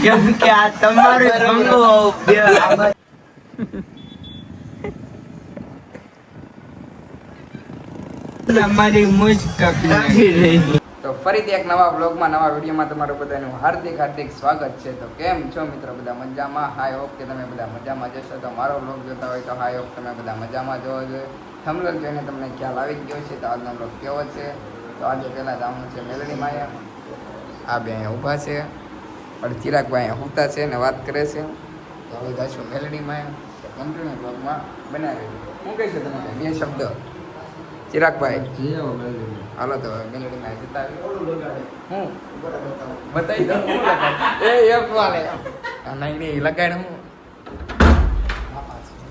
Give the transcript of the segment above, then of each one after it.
કેમ કે આ તમારો બંગલો અમારી મુજ કાપી રહી. તો ફરીથી એક નવા બ્લોગમાં નવા વિડીયોમાં તમારું બધાનું હાર્દિક હાર્દિક સ્વાગત છે. તો કેમ છો મિત્રો, બધા મજામાં? હાઈ હોપ કે તમે બધા મજામાં જશો. તો મારો બ્લોગ જોતા હોય તો હાઈ હોપ તમે બધા મજામાં જોવો જોઈએ. થંબનેલ જોઈને તમને ખ્યાલ આવી ગયો છે તો આજનો બ્લોગ કેવો છે. તો આજે પહેલાં જવાનું છે મેલડીમાં. આ બે અહીંયા ઊભા છે, પણ ચિરાગભાઈ અહીંયા સૂતા છે ને વાત કરે છે. તો હવે જઈશું મેલડીમાં. તો કન્ટિન્યુ બ્લોગમાં બનાવી. શું કહીશું તમે બે શબ્દ ચિરાગભાઈ? હાલો તો મેલડીમાં જતા હું બતાવી દઉં. એ એક વાલે નહીં નહીં લગાડ હું.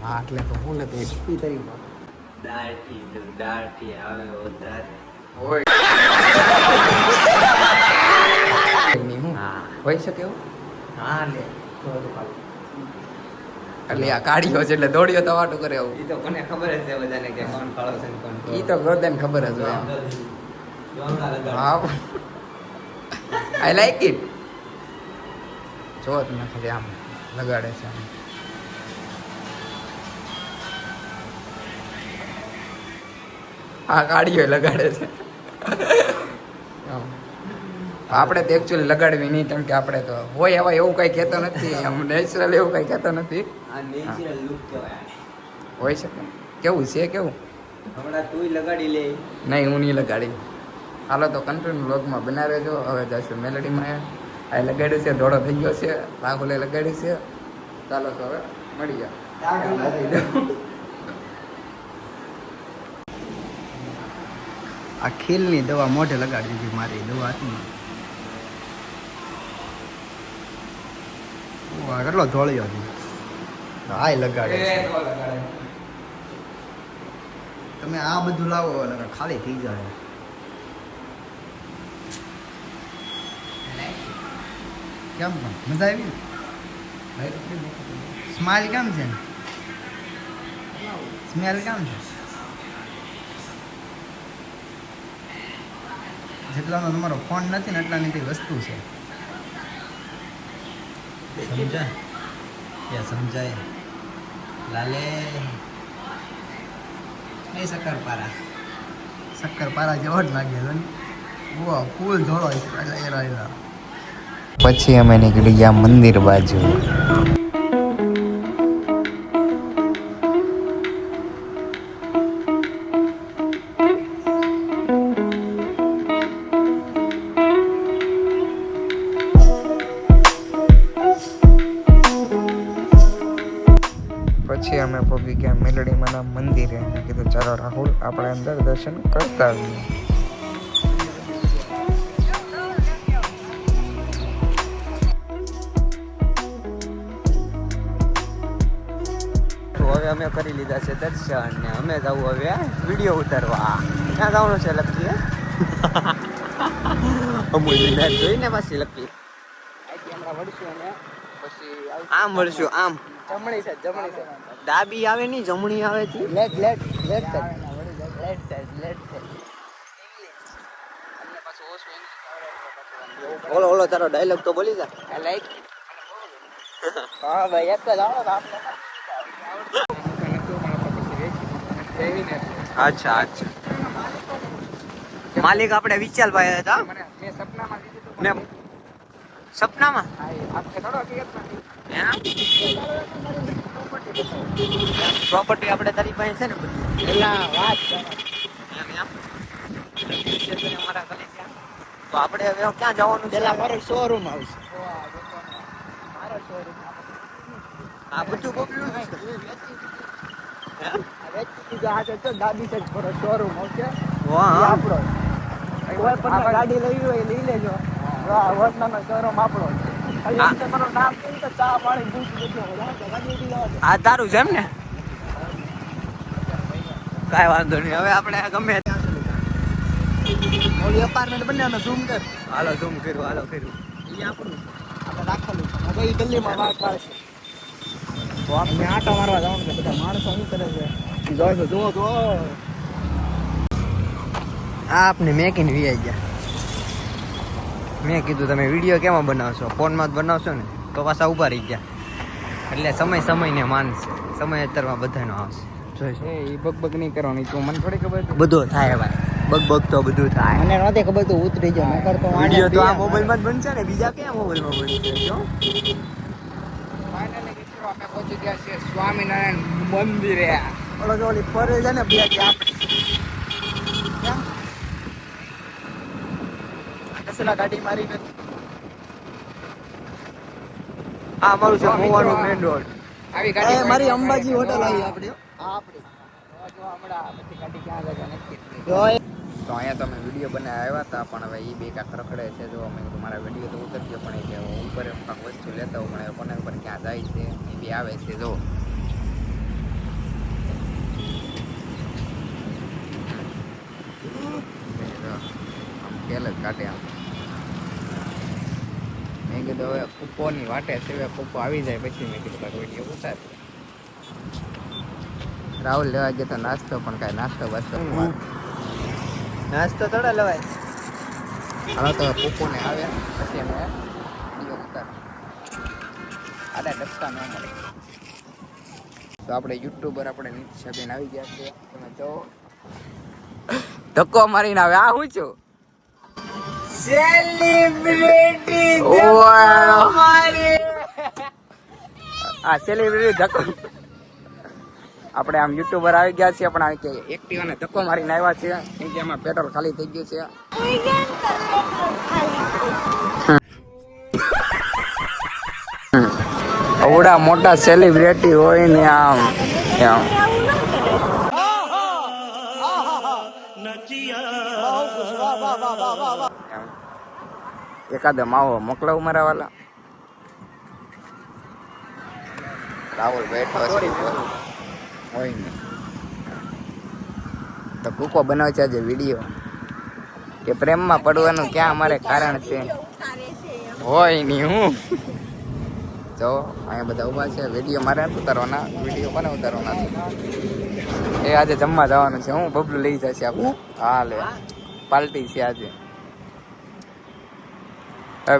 હા એટલે તો હું લગાવી સ્પી તરીકે દાટી આવે વધારે હોય હોય શકે એવું. હા લે એટલે આ કાઢ્યો છે એટલે દોડ્યો તો વાટું કરે એવું. ઈ તો કોને ખબર જ છે બધાને કે કોણ કાળો છે ને કોણ ઈ તો ગોદાને ખબર જ હોય. હા આઈ લાઈક ઇટ. જો તમે ખાલી આમ લગાડે છે. હા કાઢ્યો લગાડે છે. આપણે તો એકચ્યુઅલી લગાડવી નહીં, કેમ કે આપણે તો હોય એવા એવું કંઈ કહેતો નથી. આમ નેચરલ એવું કંઈ કહેતો નથી. આ નેચરલ લુક કહેવાય. હોય શકે. કેવું છે કેવું? હમણાં તુંય લગાડી લે. નહીં હું નહીં લગાડી. હાલો તો કન્ટિન્યુ વ્લોગમાં બના રહેજો. હવે જઈશું મેલડીમાં. આ લગાડ્યું છે, ધોળો થઈ ગયો છે. રાહુલે લગાડ્યું છે. ચાલો તો હવે મળી ગયા. આ ખીલની દવા મોઢે લગાડી દીધી. મારી દવા હતી કેટલો ધોળ્યો હતી. હા લગાડે. તમે આ બધું લાવો અને ખાલી થઈ જાય. કેમ પણ મજા આવી? સ્માઈલ કેમ છે? સ્મેલ કેમ છે? જેટલાનો તમારો ફોન નથી ને એટલાની કઈ વસ્તુ છે. સમજાય યા સમજાય લાલે એ શક્કરપારા જેવો જ લાગે છે. ઓ ફૂલ ધોળો છે. પછી અમે નીકળી ગયા મંદિર બાજુ. પછી અમે પહોંચી ગયા મેલડીમાંના મંદિરે. મેં કીધું ચાલો રાહુલ આપણે અંદર દર્શન કરતા આવીએ. હવે અમે કરી લીધા છે દર્શન ને અમે જવું હવે વિડીયો ઉતારવા. ક્યાં જવાનું છે લકી? અમૂલ્ય મેચ જોઈને પાછી લકી આમ વળશું. આમ જમણી સાઈડ ડાબી આવે નહીં જમણી આવે છે. Left side. ઓલો તારો ડાયલોગ તો બોલી જા. હા ભાઈ એક જ આવડે આપણે. અચ્છા માલિક આપણે વિચાલભાઈ હતા ને સપનામાં. પ્રોપર્ટી આપણે તારી પાસે છે ને બધી. તો આપણે હવે ક્યાં જવાનું છે? મારો શોરૂમ આવશે. આ બધું બોલ્યું દાદી સાઈડ મારો શોરૂમ આવશે. વાહ આપણો ગાડી લઈ હોય લઈ લેજો. વડનાનો શોરૂમ આપણો. તમારું નામ કહ્યું તો ચા પાણી પૂછી લેજો. આ તારું છે એમ ને? કાંઈ વાંધો નહીં. હવે આપણે ગમે ઓલી અપાર્ટમેન્ટ બને અમે ઝૂમ કર. હાલો ઝૂમ કર્યું. હાલો કર્યું. એ આપણું આપણે રાખેલું છે. એ ગલીમાં વાત પાડશે. તો આપણે આટા મારવા જવાનું છે. બધા માણસો શું કરે છે જુઓ તો. આ આપને મેકીને વી આવી ગયા. મેં કીધું તમે વિડીયો કેમાં બનાવશો, ફોનમાં જ બનાવશો ને તો પાછા ઊભા રહી ગયા. એટલે સમયને માનશે, સમય અત્યારમાં બધાનો આવશે. જોઈશું એ બગ નહીં કરવાની, તું મને થોડી ખબર હતી. બધું થાય ભાઈ, બગ તો બધું થાય. મને નહોતી ખબર તો ઉતરી જાવ નકર તો વિડીયો તો આ મોબાઈલમાં જ બનશે ને, બીજા કયા મોબાઈલમાં બનશે? જો ફાઇનલી મિત્રો અમે પહોંચી ગયા છીએ સ્વામિનારાયણ મંદિરે. ઓલી ફરે છે ને બે ગાડી મારી નથી. આ મારું છે મોવાનું મેઇન રોડ. આવી ગાડી મારી અંબાજી હોટલ આવી આપણી. હમણાં પછી ગાડી ક્યાં આગળ નક્કી જ નહીં. જો તો અહીંયા તો અમે વિડીયો બનાવ્યા આવ્યા હતા, પણ હવે એ બે કાંક રખડે છે. જો અમે કીધું મારા વિડીયો તો ઉતરી ગયો, પણ એ કે હું ઉપર કાંક વસ્તુ લેતા હોઉં, પણ હવે કોને ઉપર ક્યાં જાય છે એ બી આવે છે. જો આમ ખેલ જ કાઢે આમ. મેં કીધું હવે કૂપોની વાટે છે, હવે કૂપો આવી જાય પછી મેં કીધું કાંઈક વિડીયો ઉતાર. રાહુલ લેવા ગયો તો નાસ્તો, પણ કાંઈ નાસ્તો બસ્તો નાસ્તો થોડા લેવાય. હવે તો કૂપોને આવ્યા પછી અમે વિડીયો ઉતાર. આડા ડબકા ન મળે. તો આપણે યુટ્યુબર આપણે નીતિશાબેન આવી ગયા છે. તમે જો ધક્કો મારીને આવે. આ હું છું સેલિબ્રિટી આ સેલિબ્રિટી ધક્કો. આપણે આમ યુટ્યુબર આવી ગયા છીએ, પણ આવી કે એક્ટિવાને ધક્કો મારીને આવ્યા છે કેમ કે એમાં પેટ્રોલ ખાલી થઈ ગયું છે. અવડા મોટા સેલિબ્રિટી હોય ને આમ એકાદ માવો મોકલાવું મારા વાલા. રાહુલ બેઠો છે હોય ને તો કૂકો બનાવે છે આજે વિડીયો કે પ્રેમમાં પડવાનું ક્યાં અમારે કારણ છે. હોય નહીં હું જો અહીંયા બધા ઊભા છે. વિડીયો મારે નથી ઉતારવાના, વિડીયો કોને ઉતારવાના છે? એ આજે જમવા જવાનું છે. હું બબલું લઈ જશે આપણે. હા લે પાર્ટી છે આજે.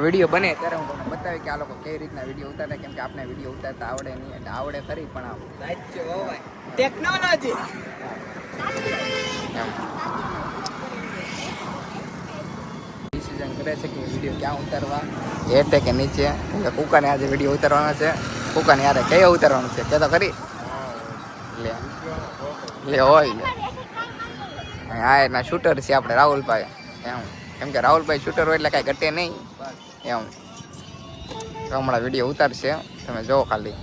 વિડીયો બને ત્યારે હું તમને બતાવી કે આ લોકો કઈ રીતના વિડીયો ઉતારે, કેમ કે આપણે વિડીયો ઉતારતા આવડે નહીં. એટલે આવડે ખરી પણ આમ ટેકનોલોજી ડિસિઝન કરે છે કે વિડીયો ક્યાં ઉતારવા, હેઠે કે નીચે. કેમ કે કુકાને આજે વિડીયો ઉતારવાનો છે. કુકાને યારે કયો ઉતારવાનો છે કે તો ખરી લે હોય લે. આ એના શૂટર છે આપણે રાહુલભાઈ એમ. કેમ કે રાહુલભાઈ શૂટર હોય એટલે કાંઈ ઘટે નહીં એમ. હમણાં વિડીયો ઉતારશે, તમે જોવો ખાલી.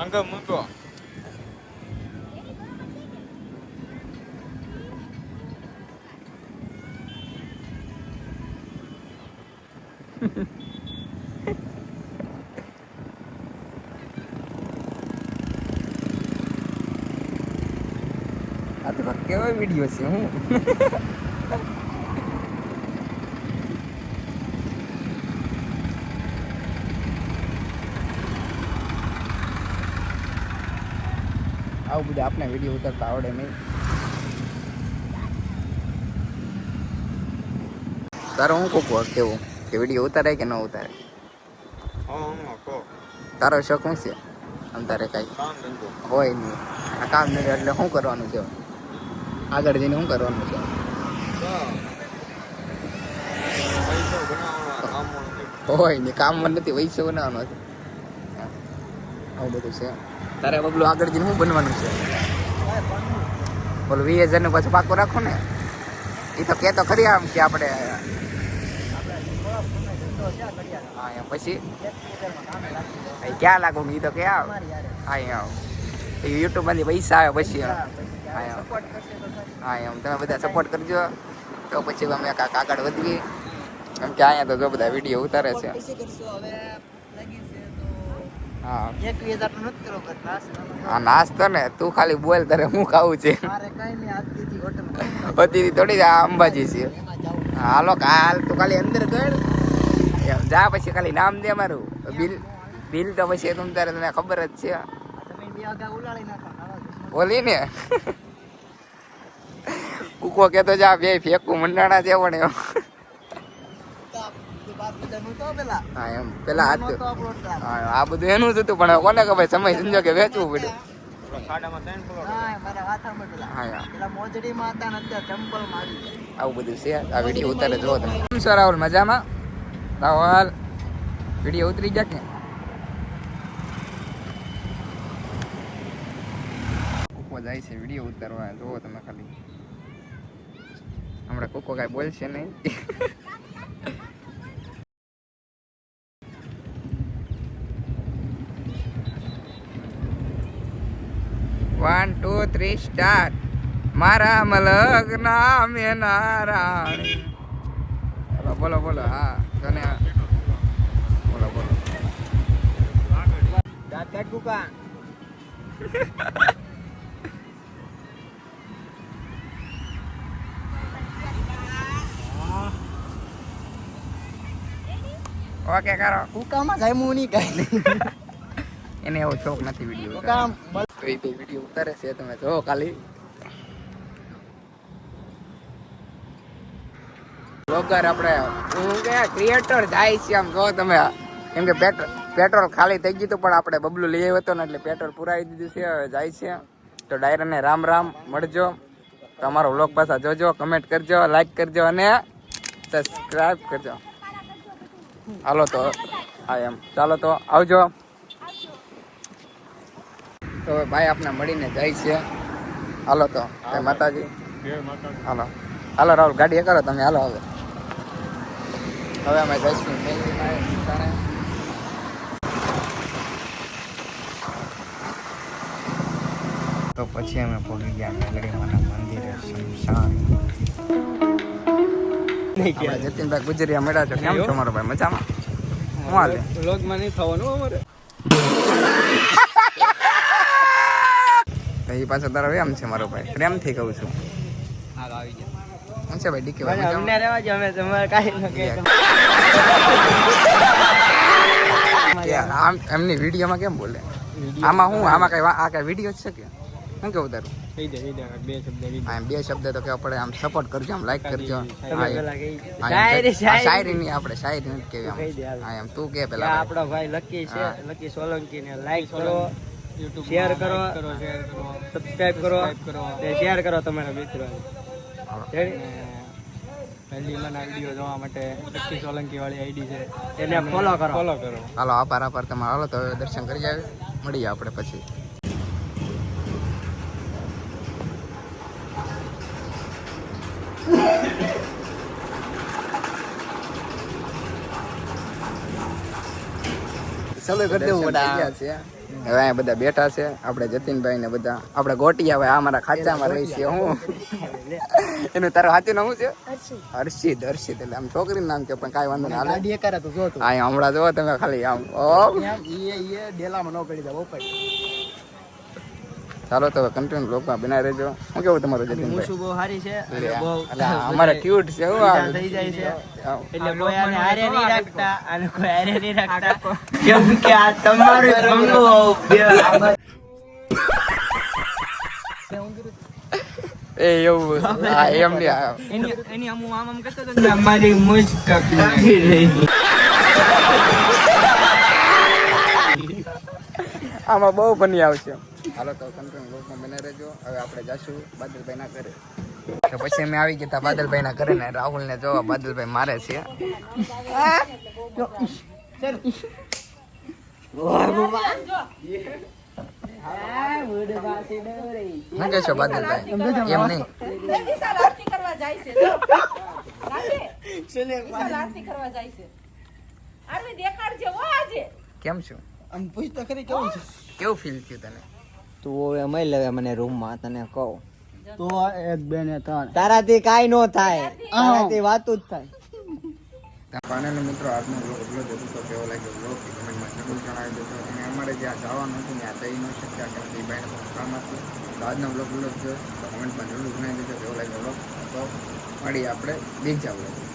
અંગમ મૂકો. આ તો કેવો વિડીયો છે હું આવું બધું આપણે વિડીયો ઉતારતા આવડે નહીં. તારો હું કોક કેવું કે વિડીયો ઉતારે કે ન ઉતારે? તારો શોખ શું છે? આમ તારે કાંઈ હોય નહીં. આ કામ નહીં એટલે શું કરવાનું છે? આગળ જઈને શું કરવાનું છે? હોય નહીં, કામમાં નથી, વૈશ્ય બનાવવાનો છે. આવું બધું છે. તારે બબલું આગળ જઈને શું બનવાનું છે? બોલો 20,000 નું પાછું પાકો રાખો ને. એ તો કે તો ખરી આમ કે આપણે હા એમ પછી ક્યાં લાગુ એ તો કે આવ હા એમ યુટ્યુબ માંથી પૈસા આવે પછી હા એમ તમે બધા સપોર્ટ કરજો તો પછી અમે કાંક આગળ વધીએ. કેમ કે અહીંયા તો જો બધા વિડીયો ઉતારે છે. હા હા નાસ્તો ને તું ખાલી બોલ તારે હું ખાવું છે. હતી થોડી આ અંબાજી છે. હાલો કાલ તું ખાલી અંદર ગણ જા પછી ખાલી નામ દે મારું બિલ તો પછી તમ તારે તને ખબર જ છે. બે આગા ઉલાળી નાખો બોલી ને કુકો કેતો જા બે ફેકું મંડાણા છે પણ એમ હા એમ પેલા હાથ હા આ બધું એનું જ હતું પણ કોને ખબર સમય સંજોગે વેચવું પડ્યું આવું બધું છે આ વિડીયો ઉતારે જો તમે કેમ છો રાહુલ મજામાં રાહુલ વિડીયો ઉતરી ગયા કે કુકો જાય છે વિડીયો ઉતારવા જોવો તમે ખાલી હમણાં કુકો કાંઈ બોલશે નહીં 1 2 3 સ્ટાર્ટ મારા મલક નામે નારાયણ બોલો બોલો બોલો હા તને બોલો બોલો દાંત કાઢ કુકા ઓકે કરો કુકામાં જામ્યું નહીં કાંઈ એને એવો શોખ નથી વિડીયો કુકા તો એ તો વિડીયો ઉતારે છે તમે જો ખાલી બ્લોગર આપણે હું કે ક્રિએટર જાય છે આમ જો તમે કેમ કે પેટ્રોલ ખાલી થઈ ગયું હતું પણ આપણે બબલું લઈ આવ્યો હતો ને એટલે પેટ્રોલ પુરાવી દીધું છે હવે જાય છે તો ડાયરાને રામ રામ મળજો તમારો વ્લોગ પાછા જોજો કમેન્ટ કરજો લાઈક કરજો અને સબસ્ક્રાઇબ કરજો હાલો તો હા એમ ચાલો તો આવજો તો ભાઈ આપણે મળીને જાય છે હાલો તો જય માતાજી હાલો હાલો રાહુલ ગાડી કરો તમે હાલો હવે અમે જઈશું તો પછી અમે પહોંચી ગયા મેલડીમાના મંદિરે શમશાન. જતીનભાઈ ગુજરિયા મળ્યા છો કેમ છો મારો ભાઈ મજામાં હું હાલે વ્લોગમાં નહીં થવાનું અમારે એ પાછો તારો એમ છે મારો ભાઈ પ્રેમથી કહું છું હાલ આવી ગયા શું છે ભાઈ ડીકે ભાઈ અમને રહેવા જો અમે તમારે કાઈ ન કે આમ એમની વિડીયોમાં કેમ બોલે આમાં હું આમાં કઈ આ કઈ વિડીયો જ છે કે શું કેવું તારું કહી દે બે શબ્દ હા બે શબ્દ તો કેવા પડે આમ સપોર્ટ કરજો આમ લાઈક કરજો શાયરી ની આપણે શાયરી નથી કેવી આમ હા એમ તું કે પેલા આપણો ભાઈ લકી છે લકી સોલંકી ને લાઈક કરો YouTube શેર કરો સબસ્ક્રાઇબ કરો અને શેર કરો તમારા મિત્રોને પહેલી મના વિડિયો જોવા માટે લકી સોલંકી વાળી આઈડી છે એને ફોલો કરો હાલો આભાર તમારો હાલો તો હવે દર્શન કરી જાય મળીએ આપણે પછી ચાલો કરી દેવું બધા હવે અહીંયા બધા બેઠા છે આપણે જતીનભાઈ ને બધા આપણે ગોટિયા ભાઈ અમારા ખાચામાં રહી છે હું એનું તારું સાચું નામ શું છે હર્ષિત એટલે આમ છોકરીનું નામ કે પણ કાંઈ વાંધો નહીં હાલે ગાડી કરે તો જો તો હા હમણાં જોવો તમે ખાલી આમ ઓ ઈ ડેલામાં ન કરી દે ઓપન ચાલો તો કન્ટિન્યુ બ્લોગમાં બનાવી રહેજો શું કેવું તમારું જતીનભાઈ મૂછું બહુ સારી છે અને બહુ એટલે અમારે ક્યુટ છે હું મજા થઈ જાય છે એટલે કોઈ આને હારે નહીં રાખતા અને કોઈ હારે નહીં રાખતા કેમ કે આ તમારું ભંગો એ એવું હા એમ નહીં એની આમ આમ કરતો તો અમારી મુજ કાપી રહી આમાં બહુ બની આવશે હાલો તો કન્ટિન્યુ બ્લોગમાં બને રહેજો હવે આપણે જઈશું બાદલભાઈ ના ઘરે તો પછી અમે આવી ગયા બાદલભાઈ ના ઘરે ને રાહુલ ને જોવા બાદલભાઈ મારે છે શું કહે છો બાદલભાઈ એમ નહીં કેમ છું આમ પૂછ તો ખરી કેવું છે કેવું ફીલ થયું તને તું હવે મળી લે મને રૂમમાં તને કહું તો એક બે ને ત્રણ તારાથી કાંઈ ન થાય તારાથી વાતું જ થાય ફાઇનલી મિત્રો આજનો બ્લોગ એટલો જ હતો તો કેવો લાગ્યો બ્લોગ કમેન્ટમાં જરૂર જણાવી દેજો અને અમારે જ્યાં જવાનું હતું ત્યાં જઈ ન શક્યા કેમ કે ભાઈને કામ હતું તો આજનો બ્લોગ છે તો કમેન્ટમાં જરૂર જણાવી દેજો કેવો લાગ્યો બ્લોગ તો મળીએ આપણે બીજા બ્લોગ